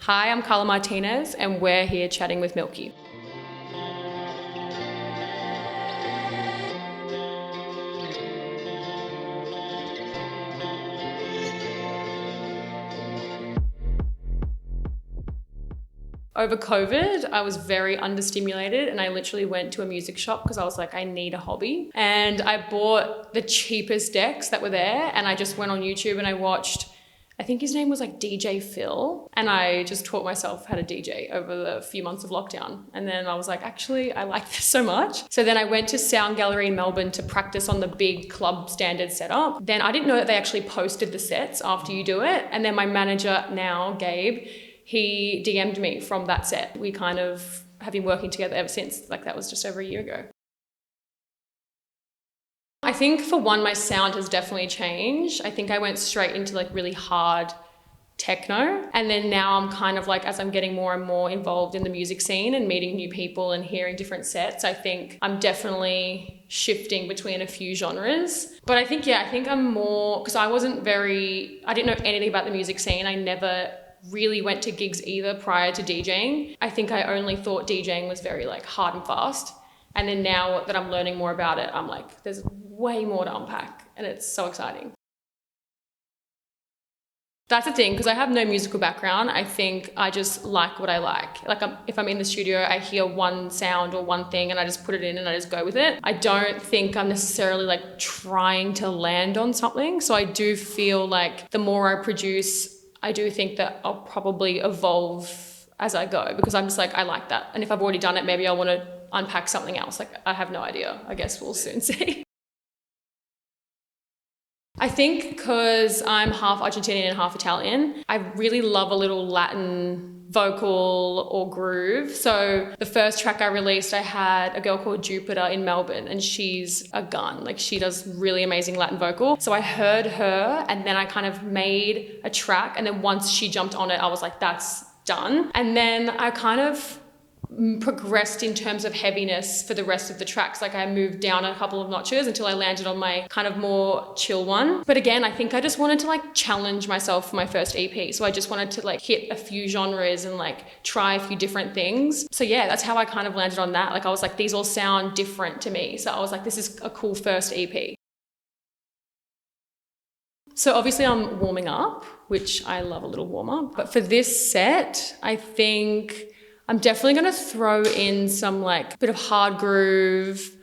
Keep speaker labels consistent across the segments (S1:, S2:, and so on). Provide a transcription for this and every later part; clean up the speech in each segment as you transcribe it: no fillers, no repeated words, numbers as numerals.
S1: Hi, I'm Carla Martinez and we're here chatting with Milky. Over COVID, I was very understimulated and I literally went to a music shop because I was like, I need a hobby. And I bought the cheapest decks that were there and I just went on YouTube and I watched, I think his name was like DJ Phil. And I just taught myself how to DJ over the few months of lockdown. And then I was like, actually, I like this so much. So then I went to Sound Gallery in Melbourne to practice on the big club standard setup. Then I didn't know that they actually posted the sets after you do it. And then my manager now, Gabe, he DM'd me from that set. We kind of have been working together ever since. Like that was just over a year ago. I think for one, my sound has definitely changed. I think I went straight into like really hard techno. And then now I'm kind of like, as I'm getting more and more involved in the music scene and meeting new people and hearing different sets, I think I'm definitely shifting between a few genres. But I think I'm more, because I didn't know anything about the music scene. I never really went to gigs either prior to DJing. I think I only thought DJing was very like hard and fast. And then now that I'm learning more about it, I'm like, there's way more to unpack and it's so exciting. That's the thing, because I have no musical background. I think I just like what I like. Like if I'm in the studio, I hear one sound or one thing and I just put it in and I just go with it. I don't think I'm necessarily like trying to land on something. So I do feel like the more I produce, I do think that I'll probably evolve as I go because I'm just like, I like that. And if I've already done it, maybe I want to unpack something else. Like I have no idea. I guess we'll soon see. I think because I'm half Argentinian and half Italian, I really love a little Latin vocal or groove. So the first track I released, I had a girl called Jupiter in Melbourne and she's a gun. Like she does really amazing Latin vocal. So I heard her and then I kind of made a track. And then once she jumped on it, I was like, that's done. And then I kind of progressed in terms of heaviness for the rest of the tracks. Like I moved down a couple of notches until I landed on my kind of more chill one. But again, I think I just wanted to like challenge myself for my first EP. So I just wanted to like hit a few genres and like try a few different things. So yeah, that's how I kind of landed on that. Like I was like, these all sound different to me. So I was like, this is a cool first EP. So obviously I'm warming up, which I love a little warm up. But for this set, I think I'm definitely going to throw in some like bit of hard groove.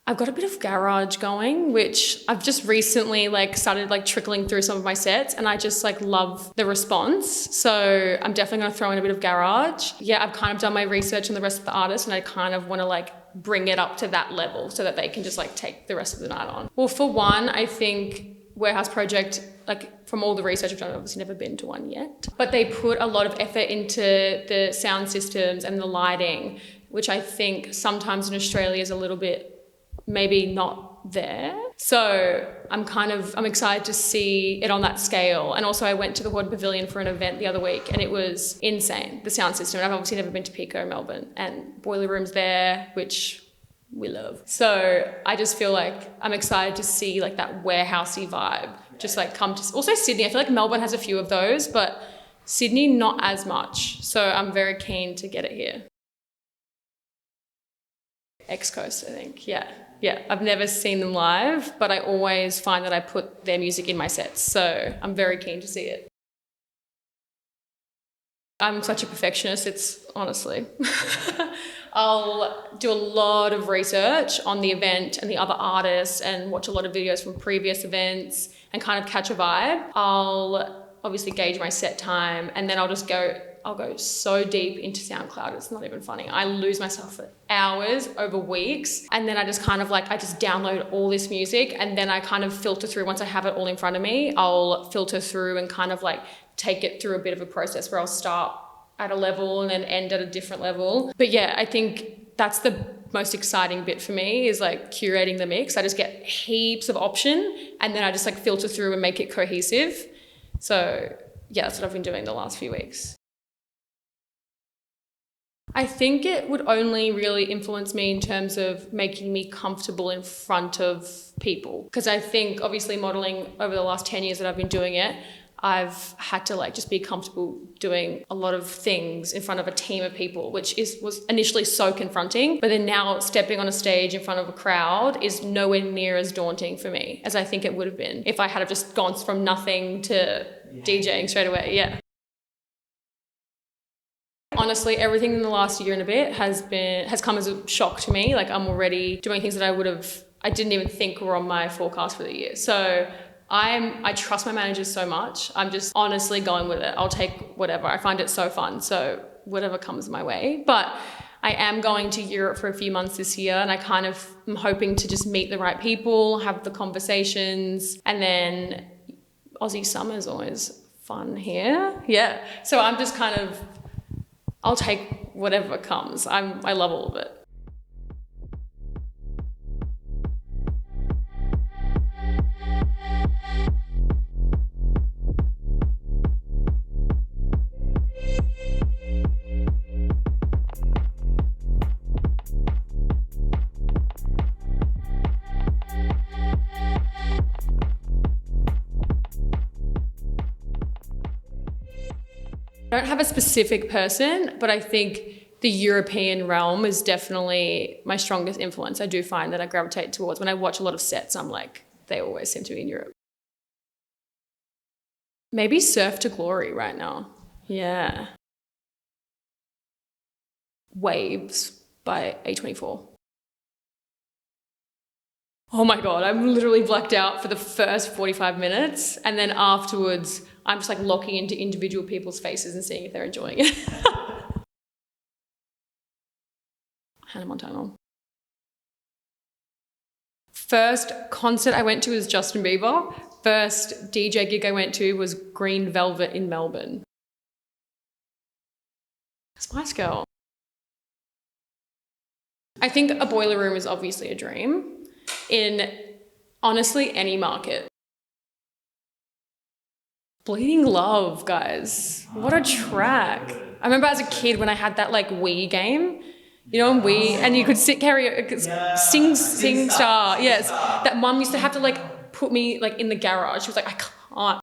S1: I've got a bit of garage going, which I've just recently like started like trickling through some of my sets and I just like love the response. So I'm definitely going to throw in a bit of garage. Yeah, I've kind of done my research on the rest of the artists and I kind of want to like bring it up to that level so that they can just like take the rest of the night on. Well, for one, I think Warehouse Project, like from all the research I've done, I've obviously never been to one yet, but they put a lot of effort into the sound systems and the lighting, which I think sometimes in Australia is a little bit maybe not there. So I'm excited to see it on that scale. And also I went to the Horde Pavilion for an event the other week and it was insane, the sound system. And I've obviously never been to Pico, Melbourne, and Boiler Room's there, which we love. So I just feel like I'm excited to see like that warehousey vibe just like come to, also Sydney. I feel like Melbourne has a few of those, but Sydney not as much. So I'm very keen to get it here. X-Coast, I think. Yeah. I've never seen them live, but I always find that I put their music in my sets. So I'm very keen to see it. I'm such a perfectionist, it's honestly. I'll do a lot of research on the event and the other artists and watch a lot of videos from previous events and kind of catch a vibe. I'll obviously gauge my set time and then I'll go so deep into SoundCloud, it's not even funny. I lose myself for hours over weeks and then I just kind of like, I just download all this music and then I kind of filter through, once I have it all in front of me, I'll filter through and kind of like take it through a bit of a process where I'll start at a level and then end at a different level. But yeah, I think that's the most exciting bit for me is like curating the mix. I just get heaps of option and then I just like filter through and make it cohesive. So yeah, that's what I've been doing the last few weeks. I think it would only really influence me in terms of making me comfortable in front of people. Because I think obviously modelling over the last 10 years that I've been doing it, I've had to like just be comfortable doing a lot of things in front of a team of people, which was initially so confronting. But then now stepping on a stage in front of a crowd is nowhere near as daunting for me as I think it would have been if I had have just gone from nothing to DJing straight away. Yeah. Honestly, everything in the last year and a bit has come as a shock to me. Like I'm already doing things that I didn't even think were on my forecast for the year. So I trust my managers so much. I'm just honestly going with it. I'll take whatever. I find it so fun. So whatever comes my way. But I am going to Europe for a few months this year, and I kind of am hoping to just meet the right people, have the conversations, and then Aussie summer is always fun here. Yeah. So I'm just kind of, I'll take whatever comes. I love all of it. I don't have a specific person, but I think the European realm is definitely my strongest influence. I do find that I gravitate towards, when I watch a lot of sets, I'm like, they always seem to be in Europe. Maybe Surf to Glory right now. Yeah. Waves by A24. Oh my God, I'm literally blacked out for the first 45 minutes. And then afterwards, I'm just like locking into individual people's faces and seeing if they're enjoying it. Hannah Montana. First concert I went to was Justin Bieber. First DJ gig I went to was Green Velvet in Melbourne. Spice Girl. I think a boiler room is obviously a dream in honestly any market. Bleeding Love, guys. What a track. I remember as a kid when I had that like Wii game, you know, on Wii, and you could sing star. Yes. That mum used to have to like put me like in the garage. She was like, I can't.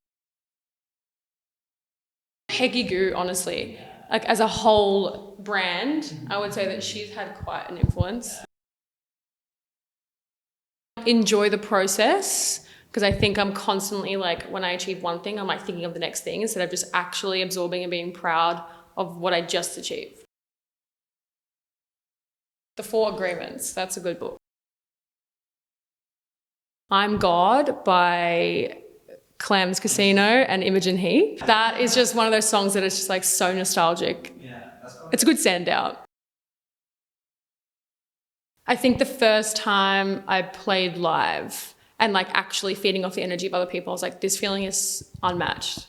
S1: Peggy Gou, honestly, like as a whole brand, I would say that she's had quite an influence. Enjoy the process, because I think I'm constantly like, when I achieve one thing, I'm like thinking of the next thing instead of just actually absorbing and being proud of what I just achieved. The Four Agreements, that's a good book. I'm God by Clams Casino and Imogen Heap. That is just one of those songs that is just like so nostalgic. Yeah, it's a good standout. I think the first time I played live and like actually feeding off the energy of other people, I was like, this feeling is unmatched.